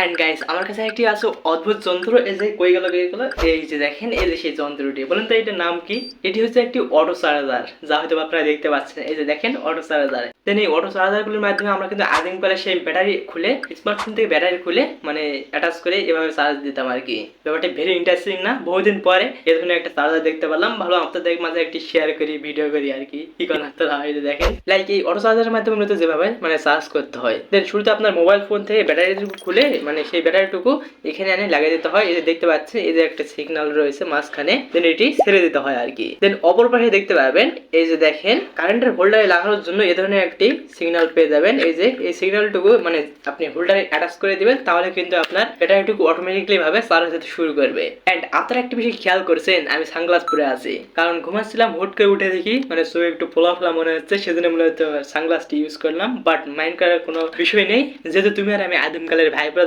And guys আমার কাছে একটি আছে অদ্ভুত যন্ত্র। এই যে কই গেল এই যে দেখেন এই যে সেই যন্ত্রটি, বলেন তো এটার নাম কি? এটি হচ্ছে একটি অটো চার্জার, যা হয়তো আপনারা দেখতে পাচ্ছেন। এই যে দেখেন অটো চার্জার। দেন এই অটো চার্জারগুলোর মাধ্যমে আমরা কিন্তু আদিমকালে সেই ব্যাটারি খুলে, স্মার্টফোন থেকে ব্যাটারি খুলে মানে অ্যাটাচ করে এভাবে চার্জ দিতাম আর কি। ব্যাপারটা ভেরি ইন্টারেস্টিং না? বহুদিন পরে এ ধরনের একটা চার্জার দেখতে পেলাম, ভালো আপনাদের মাঝে একটি শেয়ার করি, ভিডিও করি আর কি। কি করেন আপনারা এই যে দেখেন, লাইক এই অটো চার্জারের মাধ্যমে মূলত যেভাবে মানে চার্জ করতে হয়। দেন শুরুতে আপনার মোবাইল ফোন থেকে ব্যাটারিটুকু খুলে মানে সেই ব্যাটারিটুকু এখানে এনে লাগিয়ে দিতে হয়। এই যে দেখতে পাচ্ছেন এই যে একটা সিগন্যাল রয়েছে মাঝখানে, দেন এটি ছেড়ে দিতে হয় আর কি। দেন অপর পাশে দেখতে পাবেন এই যে দেখেন কারেন্টের হোল্ডারে লাগানোর জন্য এই ধরনের একটি সিগন্যাল পেয়ে যাবেন। এই যে এই সিগন্যালটুকু মানে আপনি হোল্ডারে অ্যাটাচ করে দিবেন, তাহলে কিন্তু আপনার ব্যাটারিটুকু অটোমেটিক্যালি ভাবে চার্জ হতে শুরু করবে। এন্ড আপনারা একটা বিষয় খেয়াল করছেন, আমি সানগ্লাস পরে আছি কারণ ঘুমাচ্ছিলাম, হুট করে উঠে দেখি মানে চোখে একটু ফোলা ফোলা মনে হচ্ছে, সেজন্য মূলত সানগ্লাসটি ইউজ করলাম। বাট মাইন্ড করার কোনো বিষয় নেই, যেহেতু তুমি আর আমি আদিমকালের ভাই ব্রাদার।